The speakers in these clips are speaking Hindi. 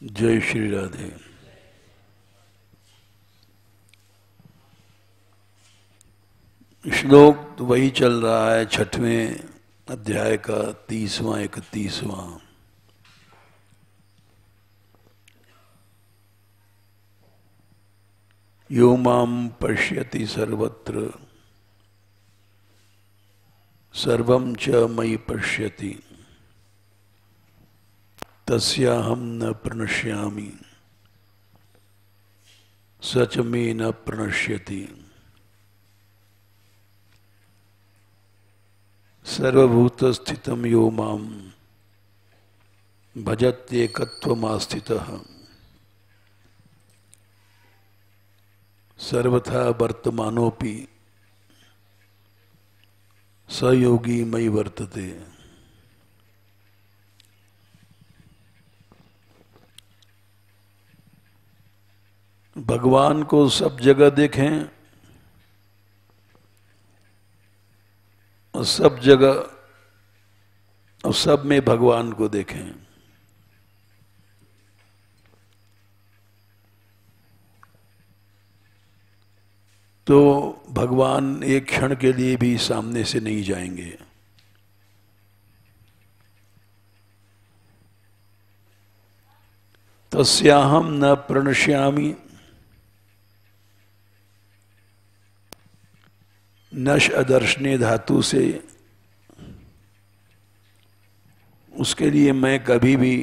जय श्री राधे। श्लोक तो वही चल रहा है, 6वें अध्याय का 30वां 31वां। यो मां पश्यति सर्वत्र सर्वं च मयि पश्यति तस्याहं न प्रणश्यामि स च मे न प्रणश्यति। सर्वभूतस्थितं यो मां भजत्येकत्वमास्थितः सर्वथा वर्तमानोऽपि स योगी मयि वर्तते। भगवान को सब जगह देखें और सब जगह और सब में भगवान को देखें। तो भगवान एक क्षण के लिए भी सामने से नहीं जाएंगे। तस्याहं न प्रणश्यामि, नश अदर्शने धातु से उसके लिए मैं कभी भी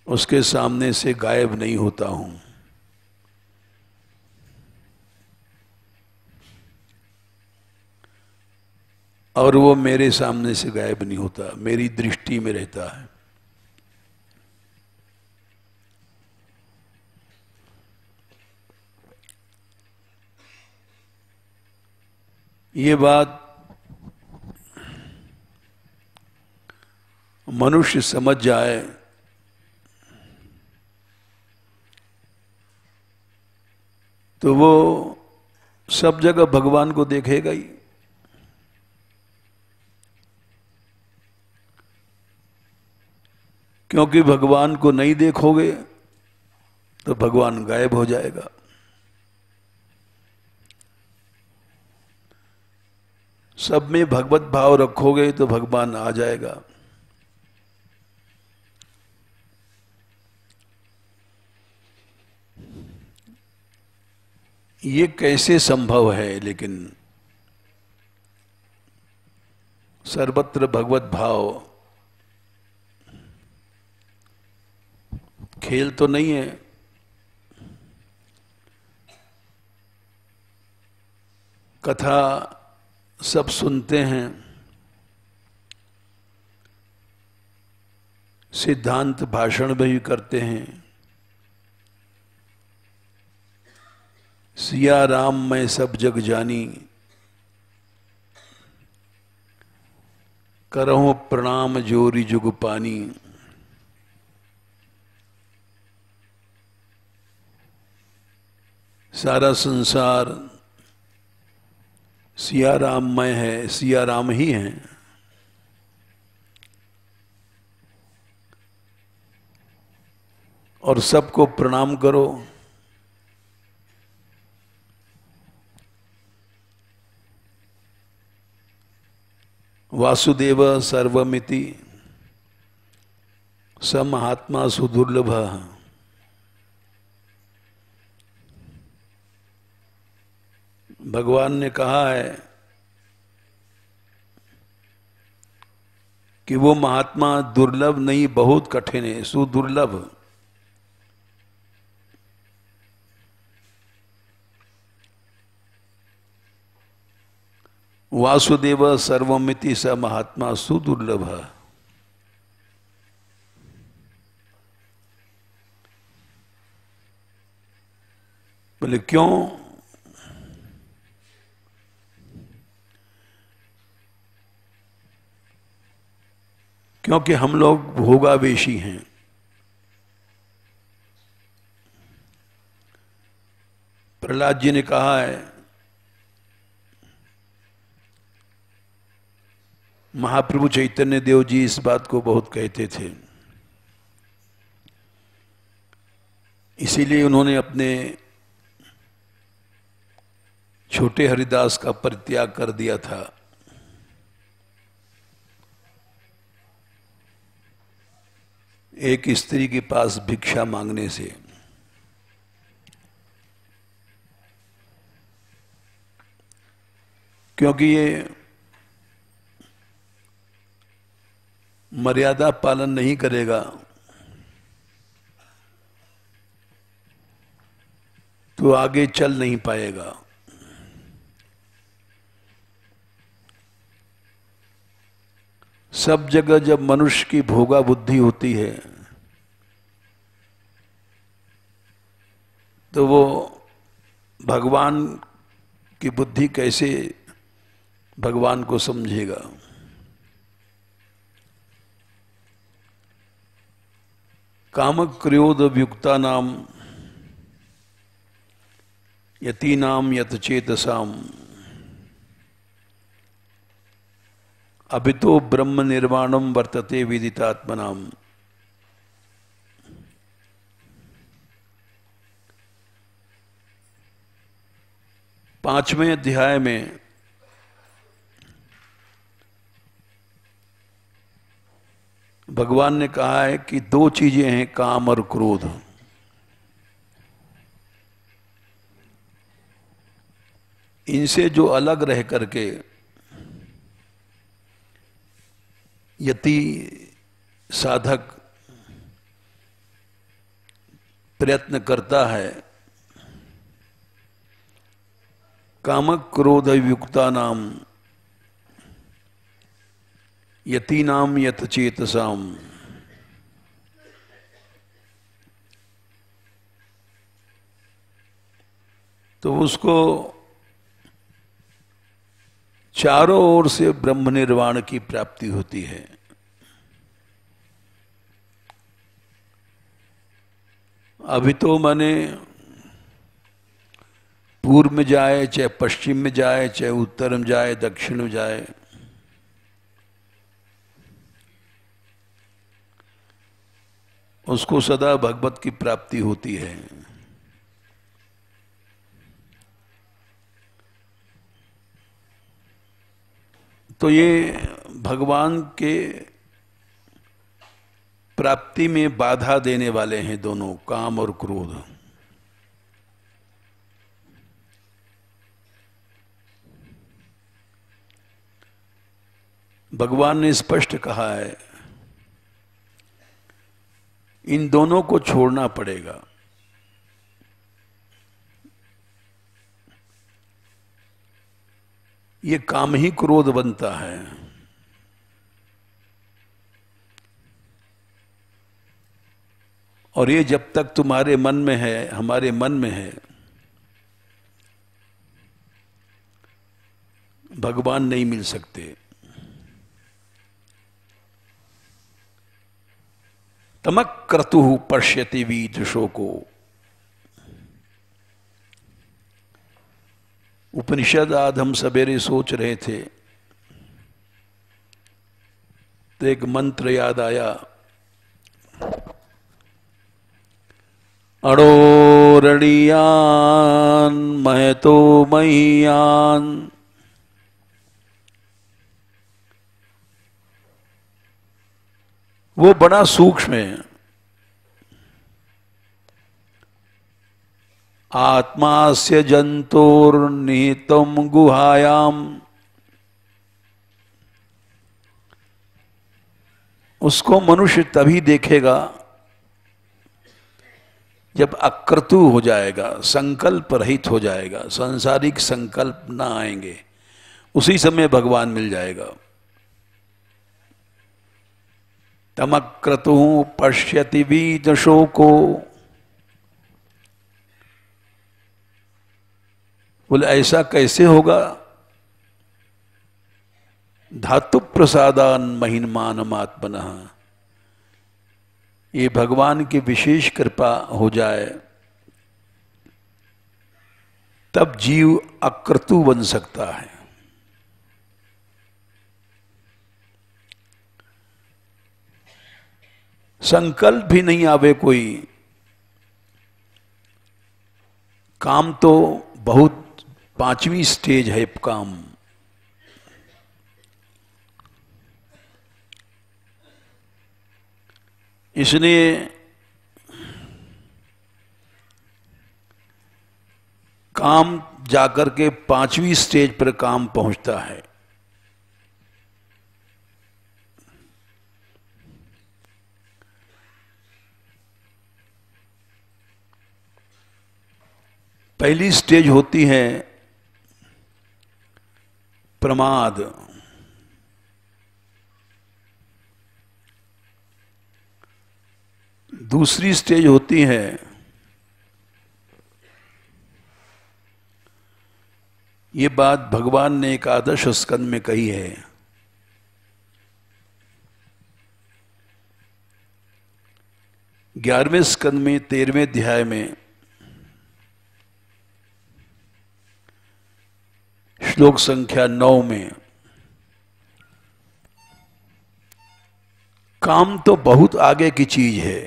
उसके सामने से गायब नहीं होता हूं। और वो मेरे सामने से गायब नहीं होता, मेरी दृष्टि में रहता है। ये बात मनुष्य समझ जाए तो वो सब जगह भगवान को देखेगा ही। क्योंकि भगवान को नहीं देखोगे तो भगवान गायब हो जाएगा। सब में भगवत भाव रखोगे तो भगवान आ जाएगा। ये कैसे संभव है? लेकिन सर्वत्र भगवत भाव खेल तो नहीं है। कथा सब सुनते हैं, सिद्धांत भाषण भी करते हैं। सिया राम मैं सब जग जानी, करहूं प्रणाम जोरी जुग पानी। सारा संसार सिया राममय है, सिया राम ही हैं। और सबको प्रणाम करो। वासुदेव सर्वमिति स महात्मा सुदुर्लभ। भगवान ने कहा है कि वो महात्मा दुर्लभ नहीं, बहुत कठिन है, सुदुर्लभ। वासुदेव सर्वमिति स महात्मा सुदुर्लभ। बोले क्यों? क्योंकि हम लोग भोगावेशी हैं। प्रहलाद जी ने कहा है महाप्रभु चैतन्य देव जी इस बात को बहुत कहते थे। इसीलिए उन्होंने अपने छोटे हरिदास का परित्याग कर दिया था। एक स्त्री के पास भिक्षा मांगने से। क्योंकि ये मर्यादा पालन नहीं करेगा तो आगे चल नहीं पाएगा। सब जगह जब मनुष्य की भोगा बुद्धि होती है तो वो भगवान की बुद्धि कैसे भगवान को समझेगा। काम क्रोध युक्ता नाम यतीनाम यतचेतसाम अभितो ब्रह्म निर्वाणम वर्तते विदितात्मनाम। पांचवें अध्याय में भगवान ने कहा है कि दो चीजें हैं, काम और क्रोध। इनसे जो अलग रह करके यति साधक प्रयत्न करता है, कामक क्रोध युक्ता नाम यतीनाम यतचेतसाम। तो उसको चारों ओर से ब्रह्म निर्वाण की प्राप्ति होती है। अभी तो माने पूर्व में जाए, चाहे पश्चिम में जाए, चाहे उत्तर में जाए, दक्षिण में जाए, उसको सदा भगवत की प्राप्ति होती है। तो ये भगवान के प्राप्ति में बाधा देने वाले हैं दोनों, काम और क्रोध। भगवान ने स्पष्ट कहा है इन दोनों को छोड़ना पड़ेगा। ये काम ही क्रोध बनता है। और ये जब तक तुम्हारे मन में है, हमारे मन में है, भगवान नहीं मिल सकते। तमक क्रतुः पश्यति वीतृषो को। उपनिषद आज हम सवेरे सोच रहे थे तो एक मंत्र याद आया, अणोरणीयान महतो महीयान। वो बड़ा सूक्ष्म है। आत्मास्य जंतुर्निहितम गुहायाम। उसको मनुष्य तभी देखेगा जब अक्रतु हो जाएगा, संकल्प रहित हो जाएगा, सांसारिक संकल्प ना आएंगे, उसी समय भगवान मिल जाएगा। तमक्रतु पश्यति वीतशोको। बोले ऐसा कैसे होगा? धातु प्रसादान महिमानमात्मनः। ये भगवान की विशेष कृपा हो जाए तब जीव अक्रतु बन सकता है। संकल्प भी नहीं आवे कोई, काम तो बहुत 5वीं स्टेज है काम। इसलिए काम जाकर के 5वीं स्टेज पर काम पहुंचता है। पहली स्टेज होती है प्रमाद, दूसरी स्टेज होती है ये बात भगवान ने एकादश स्कंद में कही है, ग्यारहवें स्कंद में 13वें अध्याय में श्लोक संख्या 9 में, काम तो बहुत आगे की चीज है,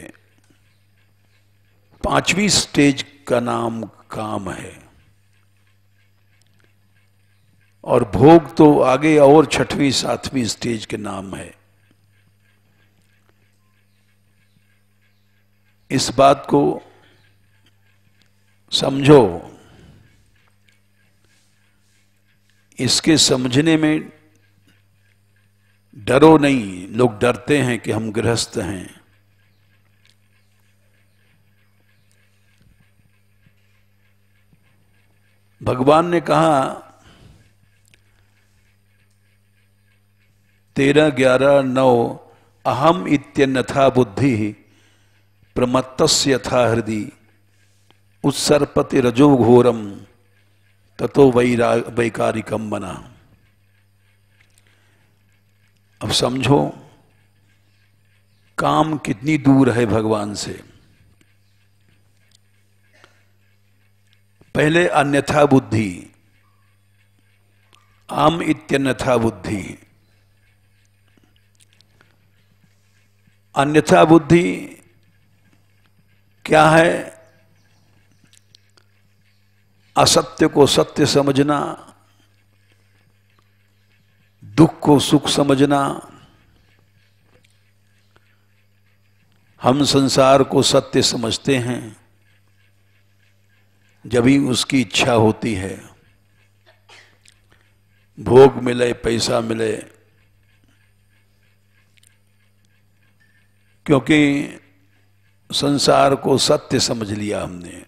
5वीं स्टेज का नाम काम है, और भोग तो आगे और 6वीं 7वीं स्टेज के नाम है। इस बात को समझो, इसके समझने में डरो नहीं। लोग डरते हैं कि हम गृहस्थ हैं। भगवान ने कहा 13-11-9 अहम इत्यन्यथा बुद्धि प्रमत्तस्य यथा हृदि उत्सर्पति रजो घोरम ततो वैकारिकम बना। अब समझो काम कितनी दूर है भगवान से। पहले अन्यथा बुद्धि, आम इत्यन्यथा बुद्धि। अन्यथा बुद्धि क्या है? असत्य को सत्य समझना, दुख को सुख समझना, हम संसार को सत्य समझते हैं जब ही उसकी इच्छा होती है, भोग मिले, पैसा मिले, क्योंकि संसार को सत्य समझ लिया हमने।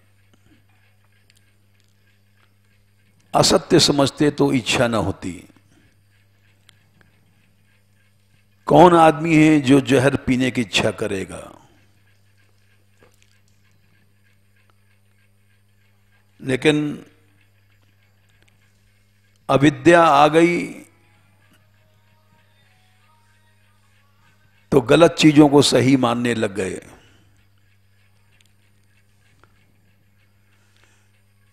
असत्य समझते तो इच्छा न होती। कौन आदमी है जो जहर पीने की इच्छा करेगा? लेकिन अविद्या आ गई तो गलत चीजों को सही मानने लग गए।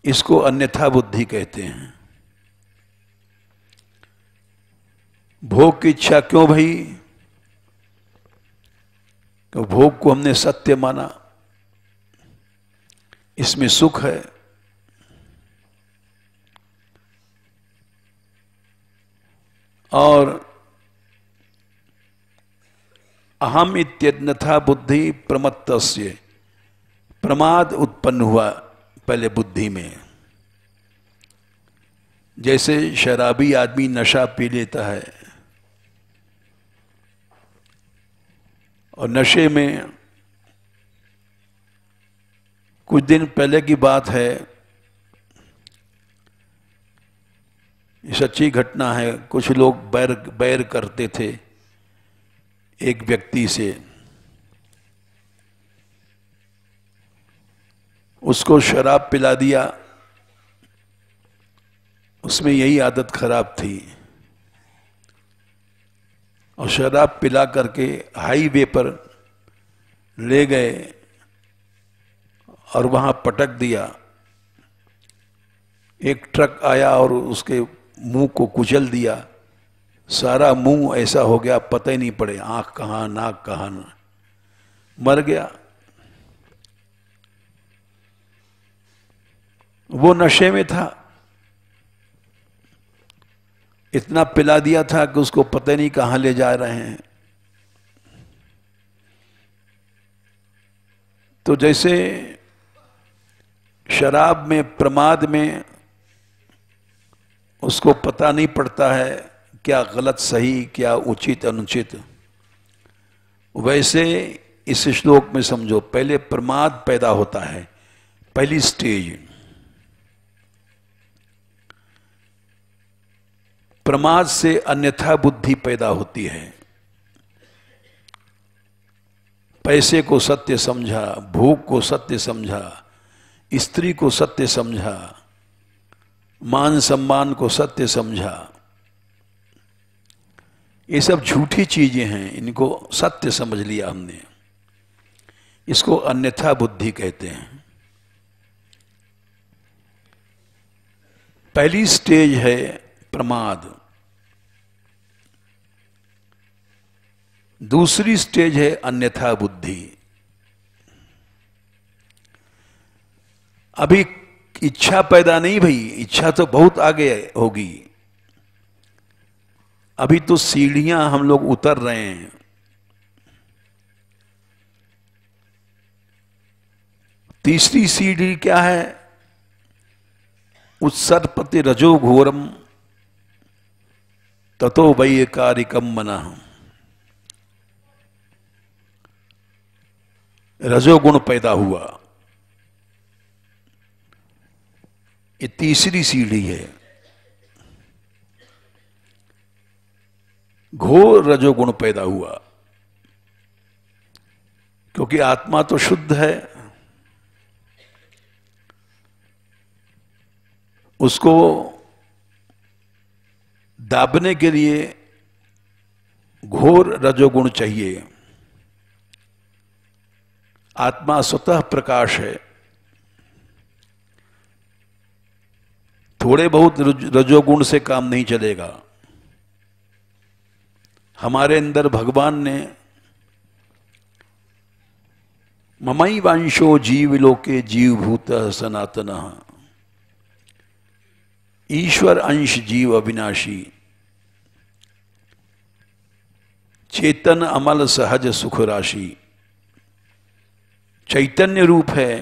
इसको अन्यथा बुद्धि कहते हैं। भोग की इच्छा क्यों भई? तो भोग को हमने सत्य माना, इसमें सुख है। और अहम इत्यन्यथा बुद्धि प्रमत्तस्य, प्रमाद उत्पन्न हुआ पहले बुद्धि में। जैसे शराबी आदमी नशा पी लेता है और नशे में, कुछ दिन पहले की बात है, ये सच्ची घटना है। कुछ लोग बैर करते थे एक व्यक्ति से, उसको शराब पिला दिया। उसमें यही आदत खराब थी, और शराब पिला करके हाईवे पर ले गए और वहां पटक दिया। एक ट्रक आया और उसके मुंह को कुचल दिया। सारा मुंह ऐसा हो गया, पता ही नहीं पड़े आंख कहाँ नाक कहाँ। मर गया। वो नशे में था, इतना पिला दिया था कि उसको पता नहीं कहां ले जा रहे हैं। तो जैसे शराब में, प्रमाद में उसको पता नहीं पड़ता है क्या गलत सही, क्या उचित अनुचित, वैसे इस श्लोक में समझो पहले प्रमाद पैदा होता है, पहली स्टेज। प्रमाद से अन्यथा बुद्धि पैदा होती है। पैसे को सत्य समझा, भूख को सत्य समझा, स्त्री को सत्य समझा, मान सम्मान को सत्य समझा। ये सब झूठी चीजें हैं, इनको सत्य समझ लिया हमने, इसको अन्यथा बुद्धि कहते हैं। पहली स्टेज है प्रमाद, दूसरी स्टेज है अन्यथा बुद्धि। अभी इच्छा पैदा नहीं भई, इच्छा तो बहुत आगे होगी। अभी तो सीढ़ियां हम लोग उतर रहे हैं। तीसरी सीढ़ी क्या है? उत्सर्पति रजो घोरम ततो वैकारिकम मनः। रजोगुण पैदा हुआ, ये तीसरी सीढ़ी है। घोर रजोगुण पैदा हुआ, क्योंकि आत्मा तो शुद्ध है, उसको दाबने के लिए घोर रजोगुण चाहिए। आत्मा स्वतः प्रकाश है, थोड़े बहुत रजोगुण से काम नहीं चलेगा। हमारे अंदर भगवान ने ममई वांशो जीव लोके जीवभूत सनातनः, ईश्वर अंश जीव अविनाशी, चेतन अमल सहज सुख राशि। चैतन्य रूप है,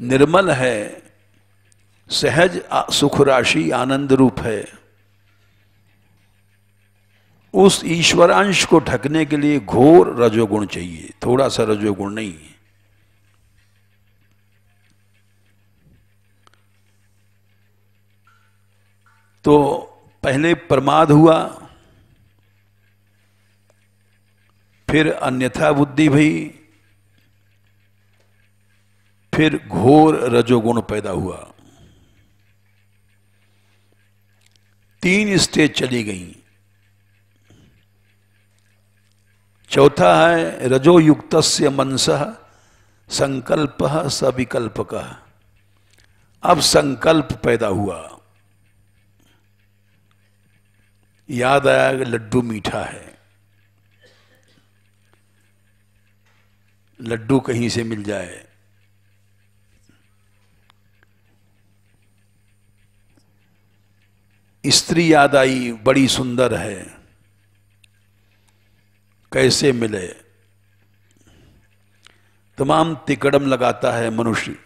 निर्मल है, सहज सुख राशि आनंद रूप है। उस ईश्वरांश को ढकने के लिए घोर रजोगुण चाहिए, थोड़ा सा रजोगुण नहीं। तो पहले प्रमाद हुआ, फिर अन्यथा बुद्धि भई, फिर घोर रजोगुण पैदा हुआ। 3 स्टेज चली गई। चौथा है रजोयुक्तस्य मनसः संकल्पः सविकल्पकः। अब संकल्प पैदा हुआ, याद आया कि लड्डू मीठा है, लड्डू कहीं से मिल जाए। स्त्री याद आई, बड़ी सुंदर है, कैसे मिले। तमाम तिकड़म लगाता है मनुष्य,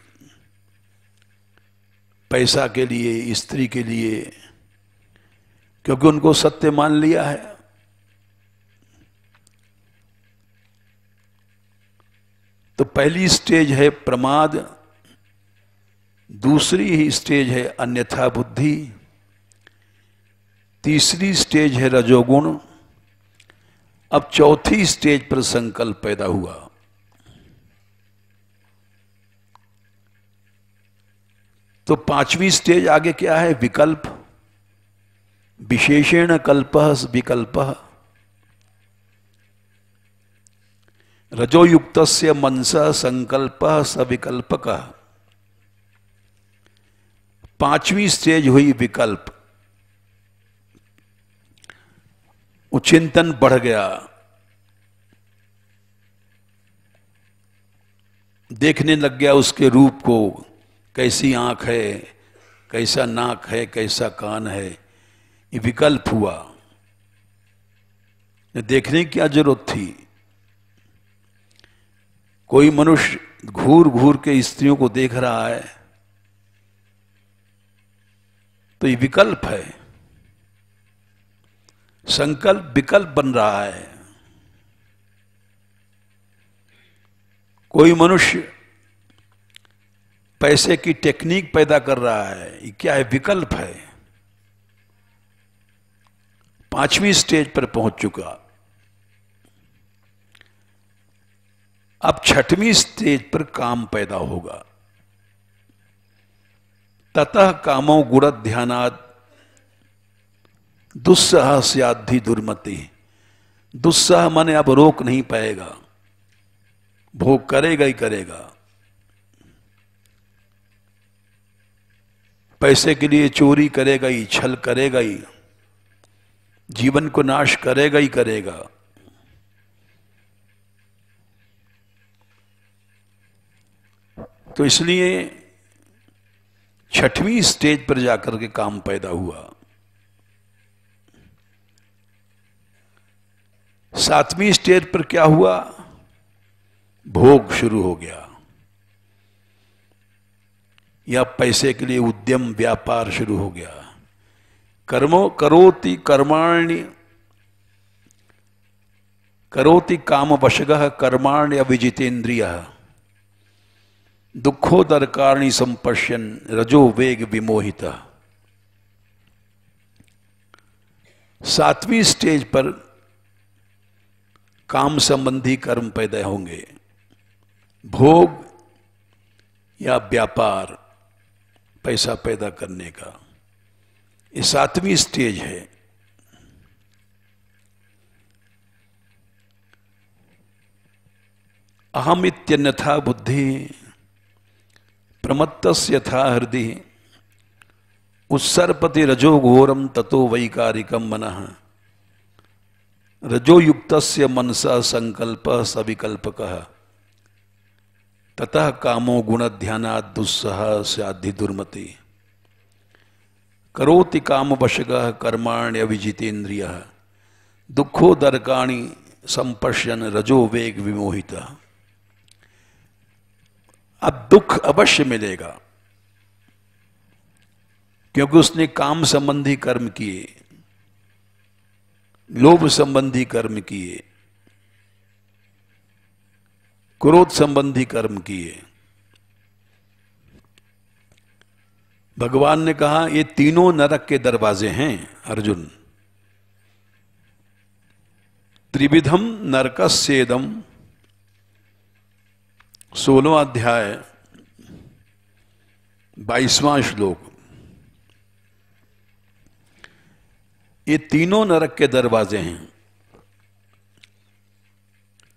पैसा के लिए, स्त्री के लिए, क्योंकि उनको सत्य मान लिया है। तो पहली स्टेज है प्रमाद, दूसरी ही स्टेज है अन्यथा बुद्धि, तीसरी स्टेज है रजोगुण। अब चौथी स्टेज पर संकल्प पैदा हुआ। तो 5वीं स्टेज आगे क्या है? विकल्प। विशेषेण कल्पः विकल्पः। रजोयुक्तस्य मनसः संकल्पः सविकल्पकः। 5वीं स्टेज हुई विकल्प। चिंतन बढ़ गया, देखने लग गया उसके रूप को, कैसी आंख है, कैसा नाक है, कैसा कान है, ये विकल्प हुआ। देखने की क्या जरूरत थी? कोई मनुष्य घूर घूर के स्त्रियों को देख रहा है तो ये विकल्प है, संकल्प विकल्प बन रहा है। कोई मनुष्य पैसे की टेक्निक पैदा कर रहा है, ये क्या है? विकल्प है। 5वीं स्टेज पर पहुंच चुका। अब 6वीं स्टेज पर काम पैदा होगा। ततः कामो गुण ध्यानात् दुस्सह स्याद्धि दुर्मति। दुस्सह माने अब रोक नहीं पाएगा, भोग करेगा ही करेगा। पैसे के लिए चोरी करेगा ही, छल करेगा ही, जीवन को नाश करेगा ही करेगा। तो इसलिए 6वीं स्टेज पर जाकर के काम पैदा हुआ। 7वीं स्टेज पर क्या हुआ? भोग शुरू हो गया, या पैसे के लिए उद्यम व्यापार शुरू हो गया। कर्मो करोति कर्माणि करोति काम वशगः कर्माण्य विजितेन्द्रियः दुखोदरकारणी संपश्यन रजो वेग विमोहिता। 7वीं स्टेज पर काम संबंधी कर्म पैदा होंगे, भोग या व्यापार, पैसा पैदा करने का। ये 7वीं स्टेज है। अहम इत्यन्यथा बुद्धि प्रमत्तस्य यथा हृदि उत्सर्पति रजो घोरम ततो वैकारिकम मनः रजोयुक्तस्य मनसा संकल्प सविकल्पकः ततः कामो गुण ध्यानात् दुस्सह स्याद्धि दुर्मति। करोति काम वशगः कर्माण्य विजितेन्द्रियः दुखोदरकाणि संपश्यन रजो वेग विमोहितः। अब दुख अवश्य मिलेगा, क्योंकि उसने काम संबंधी कर्म किए, लोभ संबंधी कर्म किए, क्रोध संबंधी कर्म किए। भगवान ने कहा ये तीनों नरक के दरवाजे हैं अर्जुन। त्रिविधम नरकस्येदम, 16वां अध्याय 22वां श्लोक। ये तीनों नरक के दरवाजे हैं।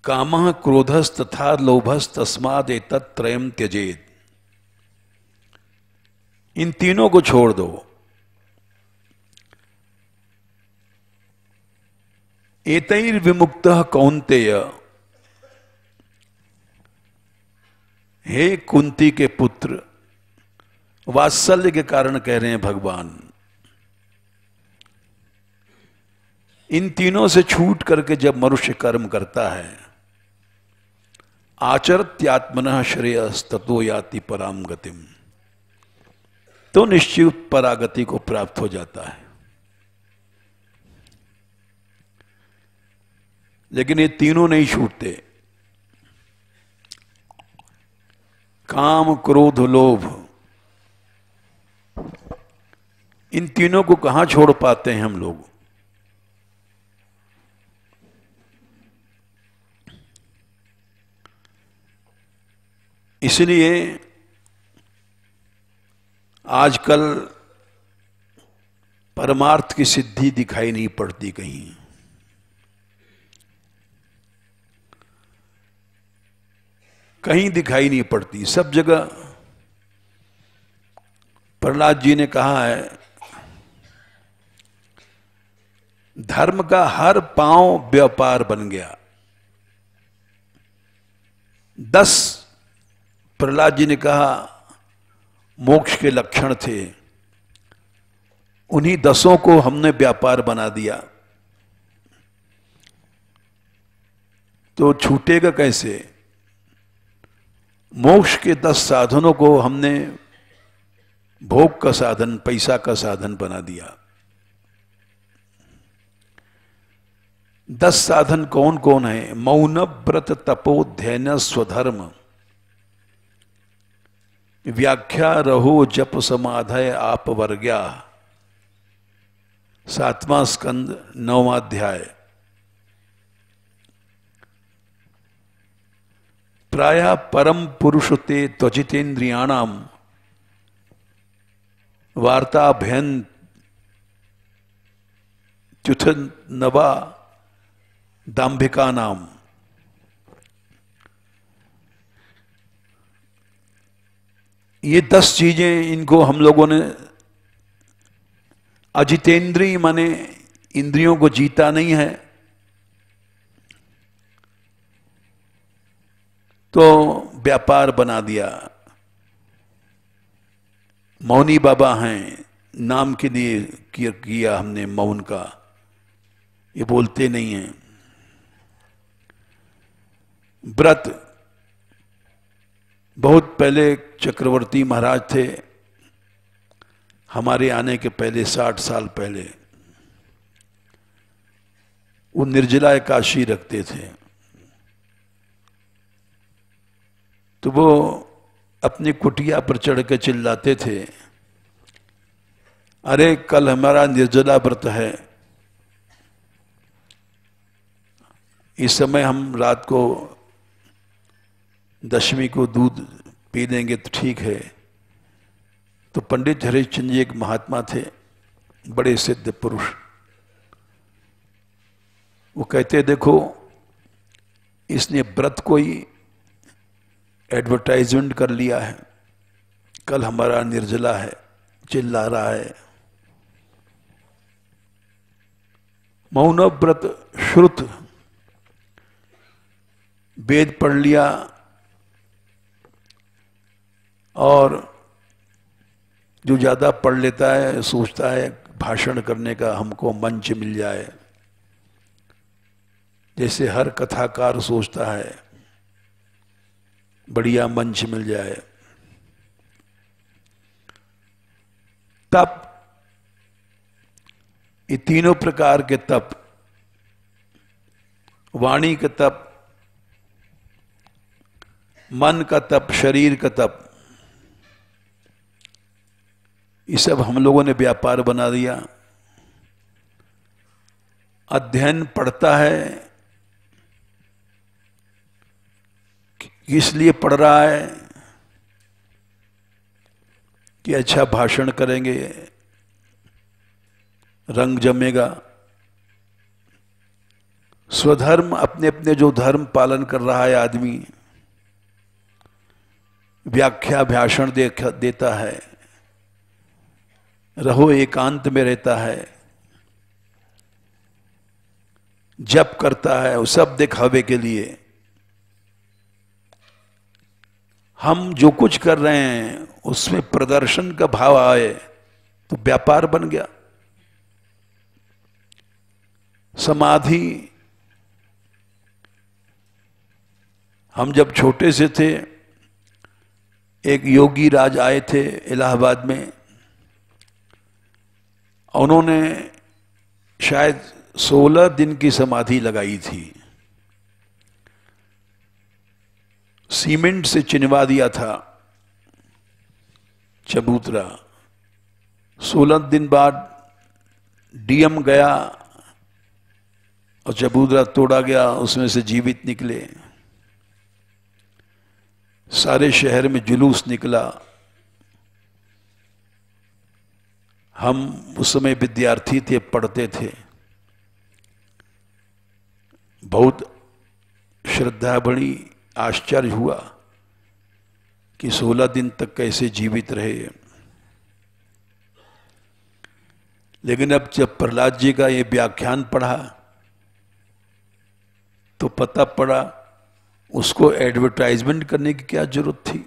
कामः क्रोधस् तथा लोभस् तस्माद् एतत् त्रयम् त्यजेत्। इन तीनों को छोड़ दो। एतैर्विमुक्तः कौन्तेय, हे कुंती के पुत्र, वात्सल्य के कारण कह रहे हैं भगवान, इन तीनों से छूट करके जब मनुष्य कर्म करता है, आचरत्यात्मनः श्रेयस ततो याति पराम गतिम, तो निश्चित परागति को प्राप्त हो जाता है। लेकिन ये तीनों नहीं छूटते। काम क्रोध लोभ, इन तीनों को कहां छोड़ पाते हैं हम लोग? इसलिए आजकल परमार्थ की सिद्धि दिखाई नहीं पड़ती कहीं। कहीं दिखाई नहीं पड़ती, सब जगह। प्रहलाद जी ने कहा है, धर्म का हर पांव व्यापार बन गया। 10 प्रहलाद जी ने कहा मोक्ष के लक्षण थे, उन्हीं 10 को हमने व्यापार बना दिया, तो छूटेगा कैसे? मोक्ष के 10 साधनों को हमने भोग का साधन, पैसा का साधन बना दिया। 10 साधन कौन कौन है? मौन, व्रत, तपो, ध्यान, स्वधर्म, व्याख्या, रहो, जप, समाधय, आप वर्ग्या। 7वां स्कंद 9वां अध्याय। प्रायः परम पुरुष ते त्वजितेन्द्रियाणाम वार्ताभ्यन त्युथ नवा दाम्भिका नाम। ये 10 चीजें, इनको हम लोगों ने अजितेंद्रिय माने इंद्रियों को जीता नहीं है, तो व्यापार बना दिया। मौनी बाबा हैं, नाम के लिए किया हमने मौन का, ये बोलते नहीं हैं। व्रत, बहुत पहले चक्रवर्ती महाराज थे, हमारे आने के पहले 60 साल पहले, वो निर्जला एकादशी रखते थे। तो वो अपनी कुटिया पर चढ़ के चिल्लाते थे, अरे कल हमारा निर्जला व्रत है, इस समय हम रात को दशमी को दूध पी लेंगे तो ठीक है। तो पंडित हरिश्चंद्र जी एक महात्मा थे, बड़े सिद्ध पुरुष, वो कहते देखो इसने व्रत को ही एडवर्टाइजमेंट कर लिया है, कल हमारा निर्जला है, चिल्ला रहा है। मौन व्रत श्रुत, वेद पढ़ लिया और जो ज्यादा पढ़ लेता है सोचता है भाषण करने का हमको मंच मिल जाए, जैसे हर कथाकार सोचता है बढ़िया मंच मिल जाए। तप, ये तीनों प्रकार के तप, वाणी का तप, मन का तप, शरीर का तप, ये सब हम लोगों ने व्यापार बना दिया। अध्ययन पढ़ता है, किस लिए पढ़ रहा है? कि अच्छा भाषण करेंगे, रंग जमेगा। स्वधर्म, अपने अपने जो धर्म पालन कर रहा है आदमी, व्याख्या भाषण देता है, रहो एकांत में रहता है, जप करता है, वो सब दिखावे के लिए। हम जो कुछ कर रहे हैं उसमें प्रदर्शन का भाव आए तो व्यापार बन गया। समाधि, हम जब छोटे से थे, एक योगी राज आए थे इलाहाबाद में, उन्होंने शायद 16 दिन की समाधि लगाई थी, सीमेंट से चिनवा दिया था चबूतरा। 16 दिन बाद डीएम गया और चबूतरा तोड़ा गया, उसमें से जीवित निकले। सारे शहर में जुलूस निकला। हम उस समय विद्यार्थी थे, पढ़ते थे, बहुत श्रद्धा बढ़ी, आश्चर्य हुआ कि 16 दिन तक कैसे जीवित रहे। लेकिन अब जब प्रहलाद जी का ये व्याख्यान पढ़ा तो पता पड़ा उसको एडवर्टाइजमेंट करने की क्या जरूरत थी।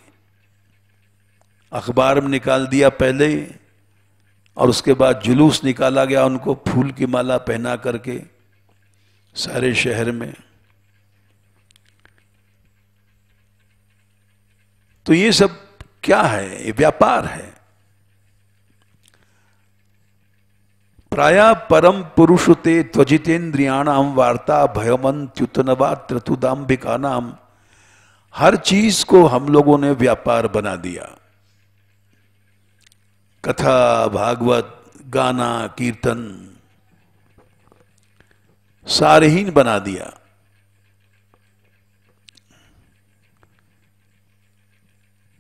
अखबार में निकाल दिया पहले ही, और उसके बाद जुलूस निकाला गया उनको फूल की माला पहना करके सारे शहर में। तो ये सब क्या है? ये व्यापार है। प्राया परम पुरुष ते त्वजितेन्द्रियाणाम वार्ता भयमंत्युतनवा त्रतुदाम्बिका नाम। हर चीज को हम लोगों ने व्यापार बना दिया। कथा, भागवत, गाना, कीर्तन सारहीन बना दिया।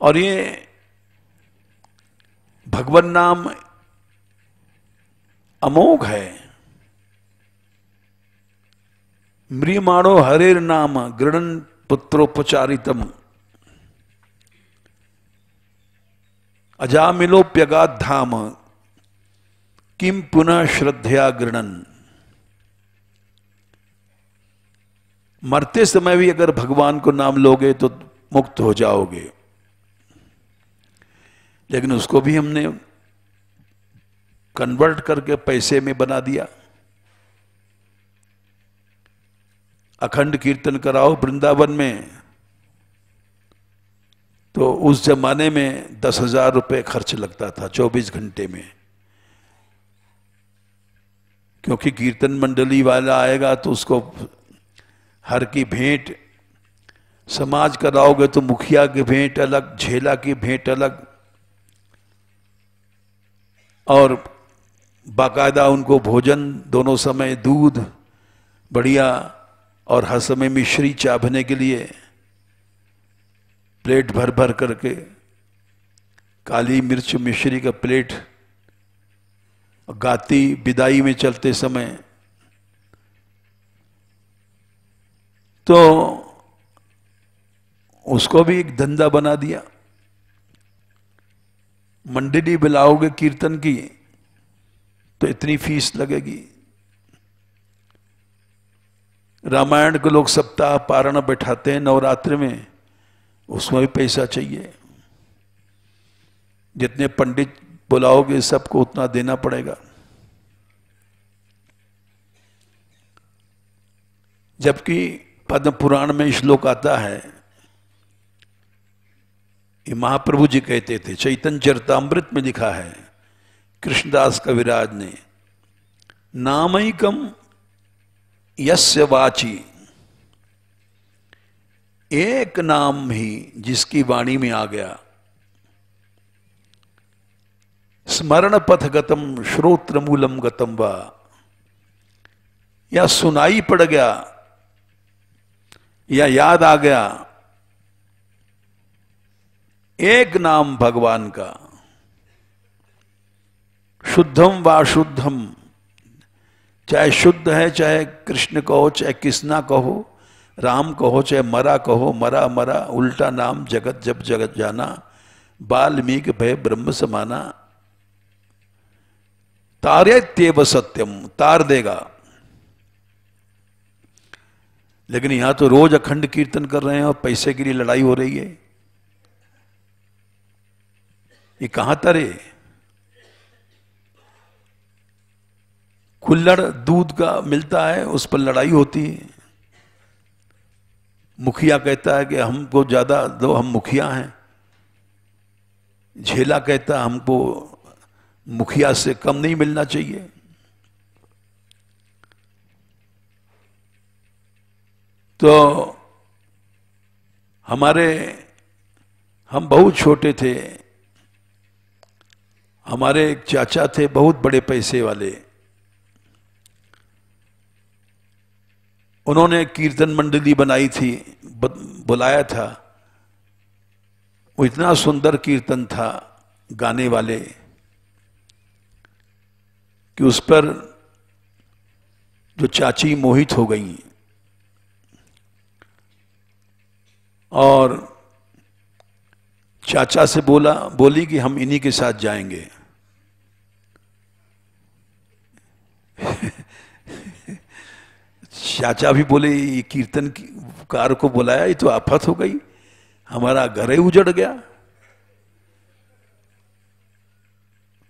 और ये भगवन नाम अमोघ है। म्रियमाणो हरेर नाम गृणन पुत्रोपचारितम अजामिलोप्यगाध धाम किम पुनः श्रद्धया गृणन। मरते समय भी अगर भगवान को नाम लोगे तो मुक्त हो जाओगे, लेकिन उसको भी हमने कन्वर्ट करके पैसे में बना दिया। अखंड कीर्तन कराओ वृंदावन में तो उस जमाने में 10,000 रुपये खर्च लगता था 24 घंटे में, क्योंकि कीर्तन मंडली वाला आएगा तो उसको हर की भेंट, समाज कराओगे तो मुखिया की भेंट अलग, झेला की भेंट अलग, और बाकायदा उनको भोजन दोनों समय दूध बढ़िया, और हर समय मिश्री चाभने के लिए प्लेट भर भर करके काली मिर्च मिश्री का प्लेट। गाती विदाई में चलते समय तो उसको भी एक धंधा बना दिया। मंडली बुलाओगे कीर्तन की तो इतनी फीस लगेगी। रामायण को लोग सप्ताह पारण बैठाते हैं नवरात्र में, उसमें भी पैसा चाहिए। जितने पंडित बुलाओगे सबको उतना देना पड़ेगा। जबकि पद्म पुराण में श्लोक आता है, ये महाप्रभु जी कहते थे, चैतन्य चरितामृत में लिखा है कृष्णदास कविराज ने, नामैकम यस्य वाची, एक नाम ही जिसकी वाणी में आ गया, स्मरण पथ गतम श्रोत्र मूलम गतम वा, या सुनाई पड़ गया या याद आ गया, एक नाम भगवान का, शुद्धम वा शुद्धम, चाहे शुद्ध है, चाहे कृष्ण कहो, चाहे कृष्णा कहो, राम कहो, चाहे मरा कहो, मरा मरा उल्टा नाम जगत जब जगत जाना, वाल्मीकि भय ब्रह्म समाना, तारेत्येव सत्यम, तार देगा। लेकिन यहां तो रोज अखंड कीर्तन कर रहे हैं और पैसे के लिए लड़ाई हो रही है। ये कहां तरे? कुल्हड़ दूध का मिलता है, उस पर लड़ाई होती है। मुखिया कहता है कि हमको ज्यादा दो, हम मुखिया हैं। झेला कहता है हमको मुखिया से कम नहीं मिलना चाहिए। तो हम बहुत छोटे थे, हमारे एक चाचा थे बहुत बड़े पैसे वाले, उन्होंने कीर्तन मंडली बनाई थी, बुलाया था। वो इतना सुंदर कीर्तन था गाने वाले कि उस पर जो चाची मोहित हो गई और चाचा से बोली कि हम इन्हीं के साथ जाएंगे। चाचा भी बोले ये कीर्तनकार को बुलाया, ये तो आफत हो गई, हमारा घर ही उजड़ गया।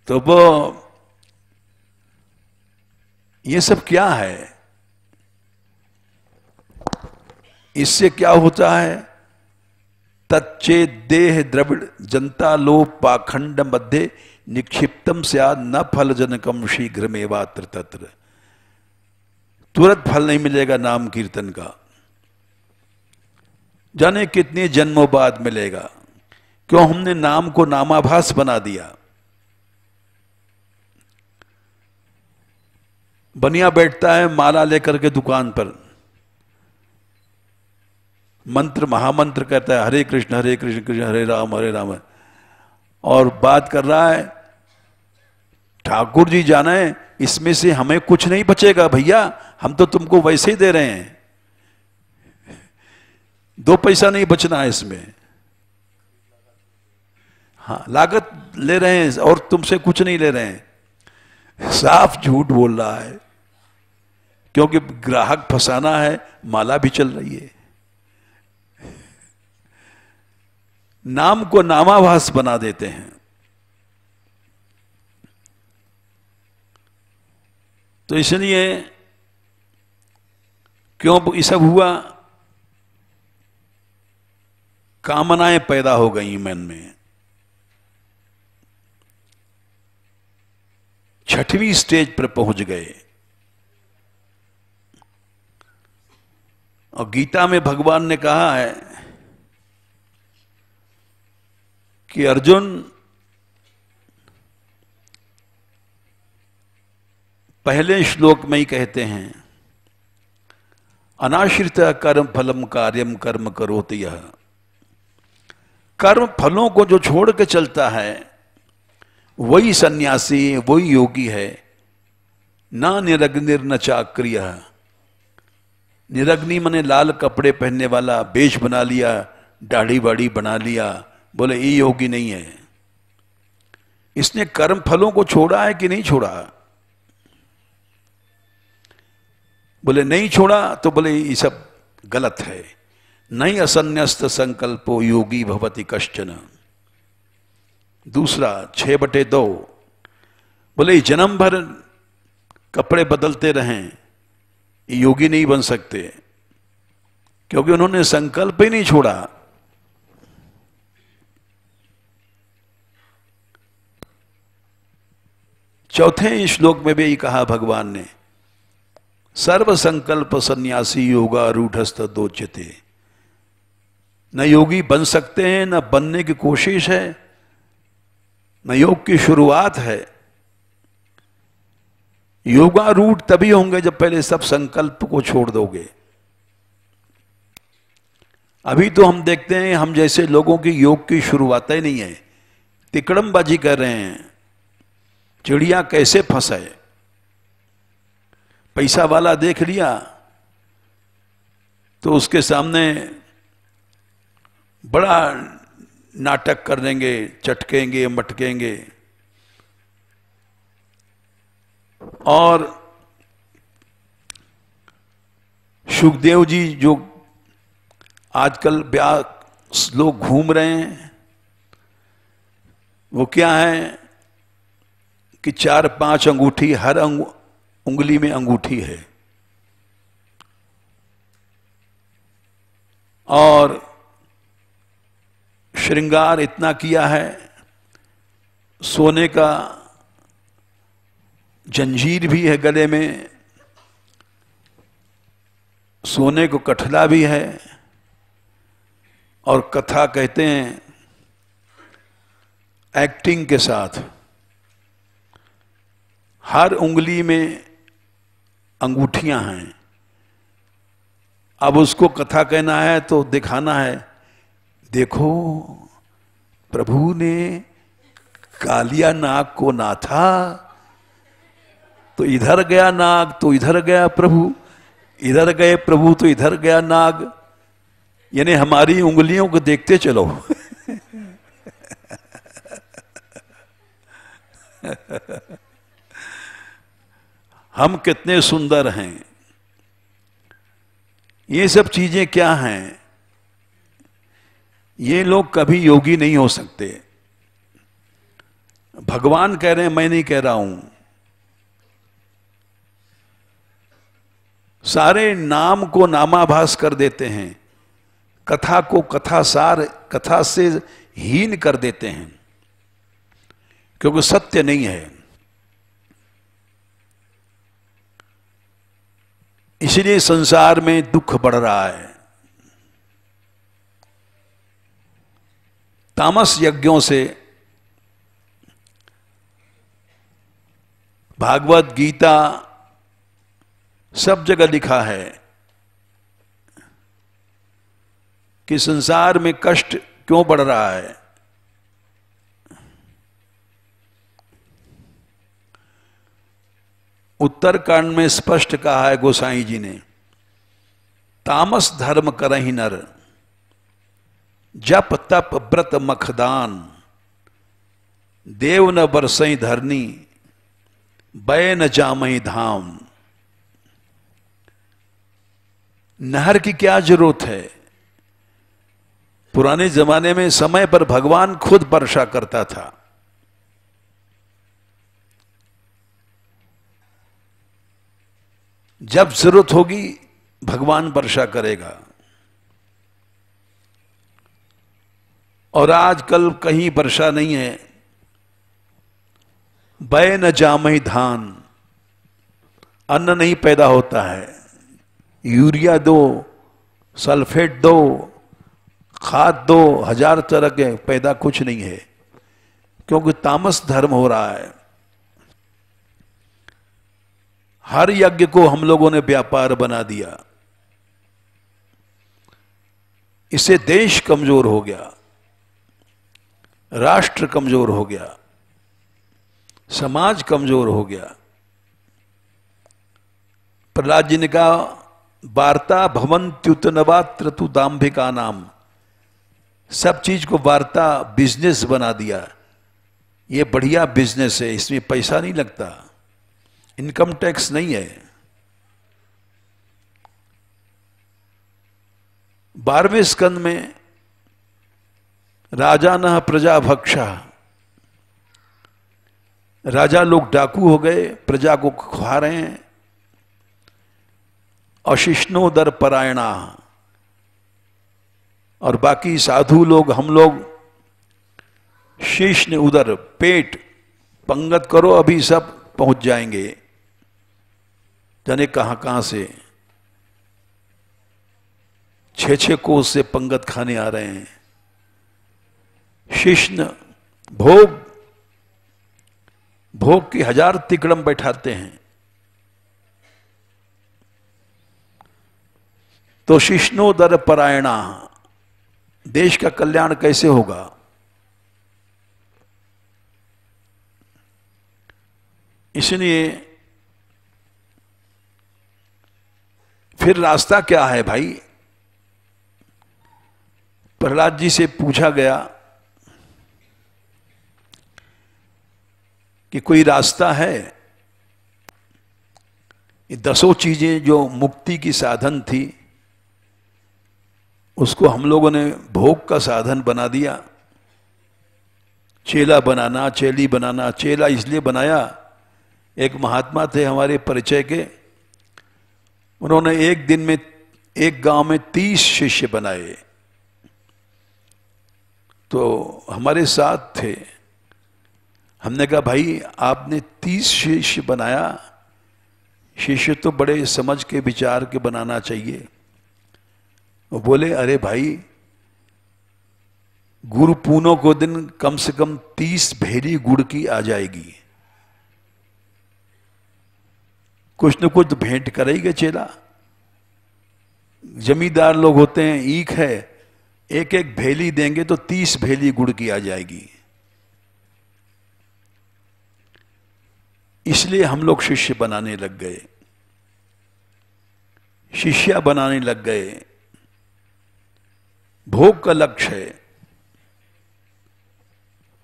तो वो ये सब क्या है? इससे क्या होता है? तच्चे देह द्रविड़ जनता लोप पाखंड मध्य निक्षिप्तम स्याद न फल जनकम शीघ्र में वात्र तत्र। तुरंत फल नहीं मिलेगा नाम कीर्तन का, जाने कितने जन्मों बाद मिलेगा। क्यों? हमने नाम को नामाभास बना दिया। बनिया बैठता है माला लेकर के दुकान पर, मंत्र महामंत्र कहता है हरे कृष्ण कृष्ण हरे राम, और बात कर रहा है ठाकुर जी जाना है इसमें से हमें कुछ नहीं बचेगा भैया, हम तो तुमको वैसे ही दे रहे हैं, 2 पैसा नहीं बचना है इसमें। हाँ, लागत ले रहे हैं और तुमसे कुछ नहीं ले रहे हैं। साफ झूठ बोल रहा है, क्योंकि ग्राहक फंसाना है, माला भी चल रही है। नाम को नामाभास बना देते हैं। तो इसलिए क्यों ये सब हुआ? कामनाएं पैदा हो गई मन में। 6वीं स्टेज पर पहुंच गए। और गीता में भगवान ने कहा है कि अर्जुन, पहले श्लोक में ही कहते हैं अनाश्रित कर्म फलम कार्यम कर्म करोति यह। कर्म फलों को जो छोड़ के चलता है वही सन्यासी, वही योगी है। ना निरग्निर न चाक्रिय। निरग्नि मने लाल कपड़े पहनने वाला, बेश बना लिया, दाढ़ी बाड़ी बना लिया, बोले ये योगी नहीं है। इसने कर्म फलों को छोड़ा है कि नहीं छोड़ा? बोले नहीं छोड़ा, तो बोले ये सब गलत है। नहीं असन्यस्त संकल्पो योगी भवति कश्चन। दूसरा 6/2, बोले जन्म भर कपड़े बदलते रहें, ये योगी नहीं बन सकते, क्योंकि उन्होंने संकल्प ही नहीं छोड़ा। चौथे श्लोक में भी यही कहा भगवान ने, सर्व संकल्प सन्यासी योगा रूढ़स्त दोच्यते। न योगी बन सकते हैं, न बनने की कोशिश है, न योग की शुरुआत है। योगारूढ़ तभी होंगे जब पहले सब संकल्प को छोड़ दोगे। अभी तो हम देखते हैं हम जैसे लोगों की योग की शुरुआत ही नहीं है, तिकड़मबाजी कर रहे हैं। चिड़िया कैसे फंसे, पैसा वाला देख लिया तो उसके सामने बड़ा नाटक कर देंगे, चटकेंगे, मटकेंगे। और सुखदेव जी जो आजकल ब्यास लोग घूम रहे हैं, वो क्या है कि 4-5 अंगूठी, हर उंगली में अंगूठी है, और श्रृंगार इतना किया है, सोने का जंजीर भी है गले में, सोने को कठला भी है, और कथा कहते हैं एक्टिंग के साथ हर उंगली में अंगूठियां हैं। अब उसको कथा कहना है तो दिखाना है, देखो प्रभु ने कालिया नाग को नाथा, तो इधर गया नाग तो इधर गया प्रभु, इधर गए प्रभु तो इधर गया नाग। यानी हमारी उंगलियों को देखते चलो। हम कितने सुंदर हैं। ये सब चीजें क्या हैं? ये लोग कभी योगी नहीं हो सकते। भगवान कह रहे हैं, मैं नहीं कह रहा हूं। सारे नाम को नामाभास कर देते हैं, कथा को कथासार, कथा से हीन कर देते हैं, क्योंकि सत्य नहीं है। इसलिए संसार में दुख बढ़ रहा है। तामस यज्ञों से भागवत गीता सब जगह लिखा है कि संसार में कष्ट क्यों बढ़ रहा है। उत्तरकांड में स्पष्ट कहा है गोसाई जी ने, तामस धर्म करहि नर, जप तप व्रत मखदान, देव न बरसई धरनी, बै न जामई धाम। नहर की क्या जरूरत है? पुराने जमाने में समय पर भगवान खुद वर्षा करता था। जब जरूरत होगी भगवान वर्षा करेगा। और आजकल कहीं वर्षा नहीं है। बै न जामई धान, अन्न नहीं पैदा होता है। यूरिया दो, सल्फेट दो, खाद दो, 1000 तरह के, पैदा कुछ नहीं है, क्योंकि तामस धर्म हो रहा है। हर यज्ञ को हम लोगों ने व्यापार बना दिया। इससे देश कमजोर हो गया, राष्ट्र कमजोर हो गया, समाज कमजोर हो गया। प्रहलाद जी ने कहा, वार्ता भवन्त्युत नवात्र तु दाम्भिका नाम। सब चीज को वार्ता बिजनेस बना दिया। ये बढ़िया बिजनेस है, इसमें पैसा नहीं लगता, इनकम टैक्स नहीं है। 12वें स्कंद में राजा न प्रजा भक्षा, राजा लोग डाकू हो गए, प्रजा को खा रहे हैं। अशिष्णोदर परायणा, और बाकी साधु लोग, हम लोग शिष्ण उदर, पेट, पंगत करो अभी सब पहुंच जाएंगे। जाने कहां कहां से 6-6 कोस से पंगत खाने आ रहे हैं। शिष्ण भोग, भोग की 1000 तिकड़म बैठाते हैं। तो शिष्णोदर परायणा, देश का कल्याण कैसे होगा? इसलिए फिर रास्ता क्या है भाई? प्रहलाद जी से पूछा गया कि कोई रास्ता है? ये 10 चीजें जो मुक्ति की साधन थी, उसको हम लोगों ने भोग का साधन बना दिया। चेला बनाना, चेली बनाना। चेला इसलिए बनाया, एक महात्मा थे हमारे परिचय के, उन्होंने एक दिन में एक गांव में 30 शिष्य बनाए। तो हमारे साथ थे, हमने कहा भाई आपने 30 शिष्य बनाया, शिष्य तो बड़े समझ के विचार के बनाना चाहिए। वो बोले, अरे भाई गुरु पूनों को दिन कम से कम 30 भेरी गुड़ की आ जाएगी, कुछ न कुछ भेंट करेगा चेला। जमींदार लोग होते हैं, ईख है, एक एक भेली देंगे तो 30 भेली गुड़ की आ जाएगी। इसलिए हम लोग शिष्य बनाने लग गए, शिष्या बनाने लग गए। भोग का लक्ष्य है,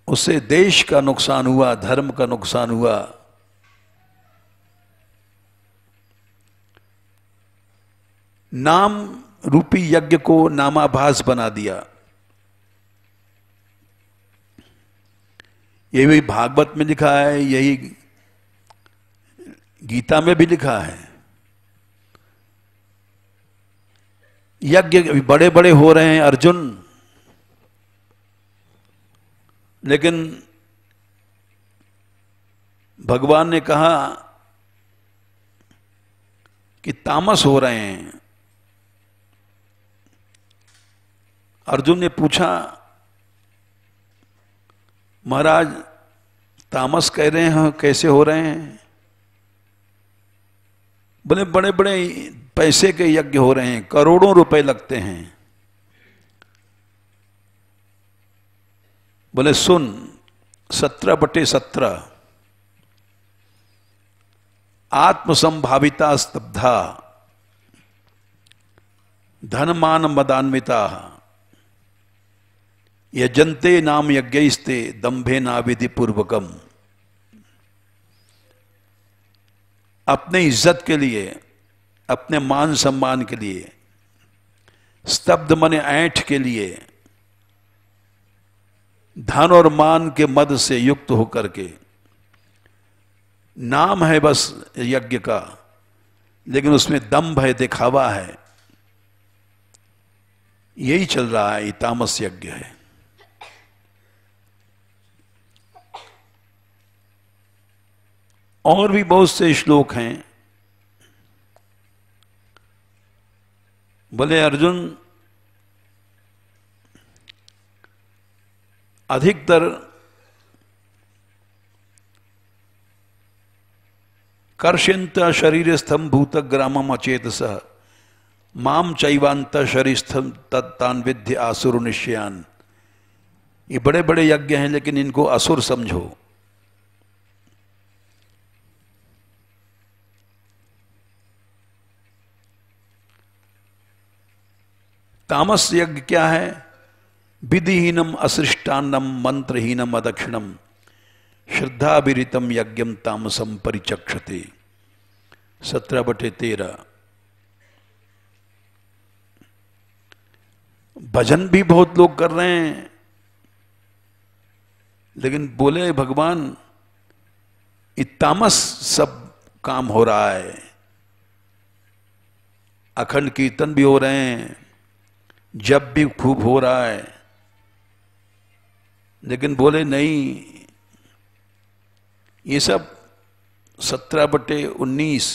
उससे देश का नुकसान हुआ, धर्म का नुकसान हुआ। नाम रूपी यज्ञ को नामाभास बना दिया। ये भी भागवत में लिखा है, यही गीता में भी लिखा है। यज्ञ बड़े बड़े हो रहे हैं अर्जुन, लेकिन भगवान ने कहा कि तामस हो रहे हैं। अर्जुन ने पूछा, महाराज तामस कह रहे हैं, कैसे हो रहे हैं? बोले बड़े बड़े पैसे के यज्ञ हो रहे हैं, करोड़ों रुपए लगते हैं। बोले सुन, 17/17 आत्मसंभाविता स्तब्धा धनमान मदान्विता यजन्ते नाम यज्ञैस्ते दंभे नाविधि पूर्वकम। अपने इज्जत के लिए, अपने मान सम्मान के लिए, स्तब्ध मने ऐंठ के लिए, धन और मान के मद से युक्त होकर के, नाम है बस यज्ञ का, लेकिन उसमें दंभ है, दिखावा है, यही चल रहा है। ये तामस यज्ञ है। और भी बहुत से श्लोक हैं। बोले अर्जुन, अधिकतर कर्षयन्त शरीरस्थम भूतग्रामम अचेतस माम चैवांत शरीरस्थम तत्तान विद्य आसुर निश्चयान। ये बड़े बड़े यज्ञ हैं, लेकिन इनको असुर समझो। तामस यज्ञ क्या है? विधिहीनम असृष्टान्नम मंत्रहीनम अदक्षिणम श्रद्धाभिरितम यज्ञम तामसम परिचक्षते। 17/13। भजन भी बहुत लोग कर रहे हैं, लेकिन बोले भगवान ये तामस सब काम हो रहा है। अखंड कीर्तन भी हो रहे हैं, जब भी खूब हो रहा है, लेकिन बोले नहीं, ये सब 17/19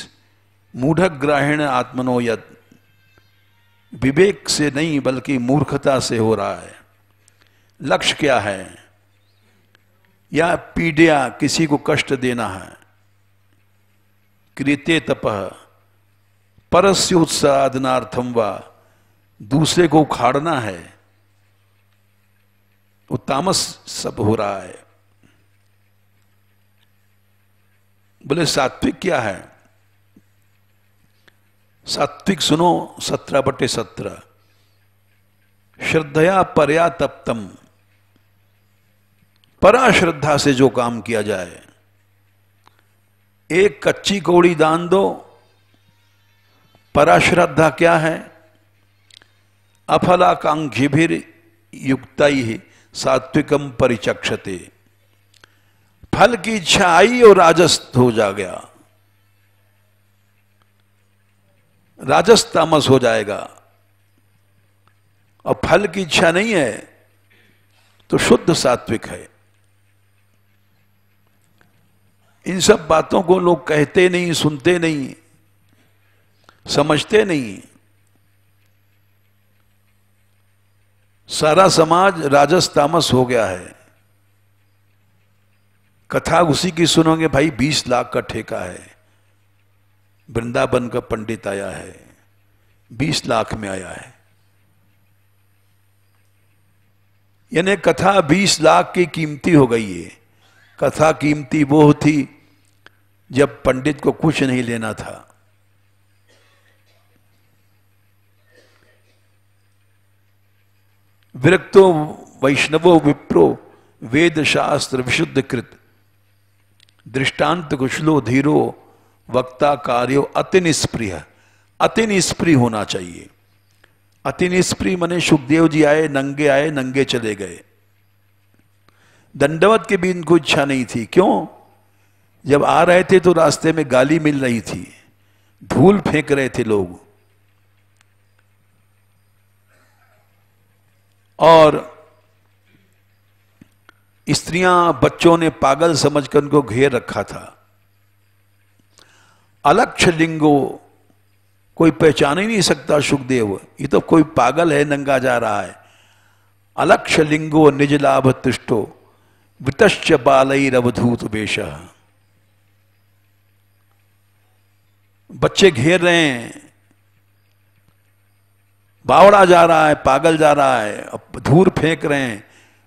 मूढ़ग्राहीण आत्मनो यत्, विवेक से नहीं बल्कि मूर्खता से हो रहा है। लक्ष्य क्या है? या पीड़ा, किसी को कष्ट देना है। क्रियते तपः परस्योत्सादनार्थम वा, दूसरे को उखाड़ना है, वो तामस सब हो रहा है। बोले सात्विक क्या है? सात्विक सुनो, 17/17 श्रद्धया परया तप्तम, परा श्रद्धा से जो काम किया जाए। एक कच्ची कौड़ी दान दो, परा श्रद्धा क्या है? अफलाकांक्षिभिर युक्तैः सात्विकम परिचक्षते। फल की इच्छा आई और राजस हो जा गया, राजस तामस हो जाएगा। और फल की इच्छा नहीं है तो शुद्ध सात्विक है। इन सब बातों को लोग कहते नहीं, सुनते नहीं, समझते नहीं। सारा समाज राजस तामस हो गया है। कथा उसी की सुनोगे भाई, 20 लाख का ठेका है, वृंदावन का पंडित आया है, 20 लाख में आया है। यानी कथा 20 लाख की कीमती हो गई है। कथा कीमती वो थी जब पंडित को कुछ नहीं लेना था। विरक्तो वैष्णवो विप्रो वेद शास्त्र विशुद्ध कृत दृष्टांत कुशलो धीरो वक्ता कार्यो अति निष्प्रिय। अति निष्प्रिय होना चाहिए। अति निष्प्रिय मने सुखदेव जी आए, नंगे चले गए। दंडवत की भी इनको इच्छा नहीं थी। क्यों? जब आ रहे थे तो रास्ते में गाली मिल रही थी, धूल फेंक रहे थे लोग, और स्त्रियां बच्चों ने पागल समझकर उनको घेर रखा था। अलक्ष लिंगो, कोई पहचान ही नहीं सकता सुखदेव, ये तो कोई पागल है, नंगा जा रहा है। अलक्ष लिंगो निज लाभ तुष्टो वितश्च बालैरवधूत वेश। बच्चे घेर रहे हैं, बावड़ा जा रहा है, पागल जा रहा है, अब धूल फेंक रहे हैं।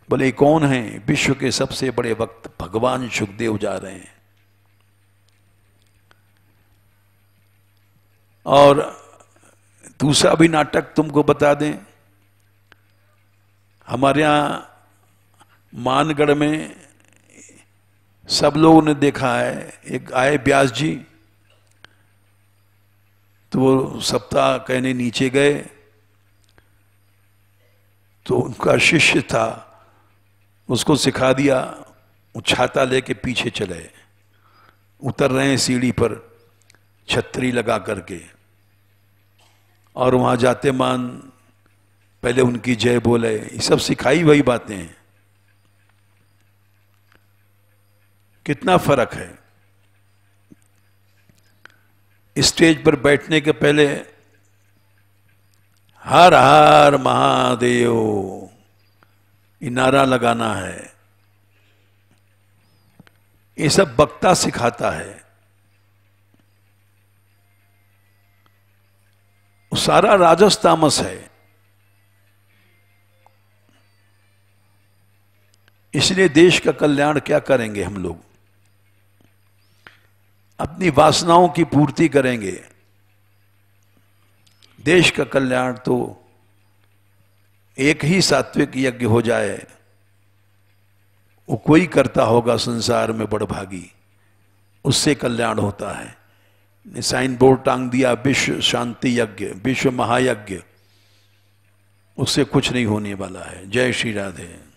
बोले कौन है? विश्व के सबसे बड़े वक्त भगवान सुखदेव जा रहे हैं। और दूसरा भी नाटक तुमको बता दें, हमारे यहां मानगढ़ में सब लोगों ने देखा है, एक आए व्यास जी, तो वो सप्ताह कहने नीचे गए, तो उनका शिष्य था, उसको सिखा दिया, वो छाता लेके पीछे चले, उतर रहे हैं सीढ़ी पर छतरी लगा करके, और वहां जाते मान पहले उनकी जय बोले। ये सब सिखाई वही बातें हैं। कितना फर्क है। स्टेज पर बैठने के पहले हर हर महादेव ये नारा लगाना है। ये सब वक्ता सिखाता है। सारा राजस तामस है। इसलिए देश का कल्याण क्या करेंगे हम लोग? अपनी वासनाओं की पूर्ति करेंगे। देश का कल्याण तो एक ही सात्विक यज्ञ हो जाए, वो कोई करता होगा संसार में बड़भागी, उससे कल्याण होता है। साइन बोर्ड टांग दिया विश्व शांति यज्ञ, विश्व महायज्ञ, उससे कुछ नहीं होने वाला है। जय श्री राधे।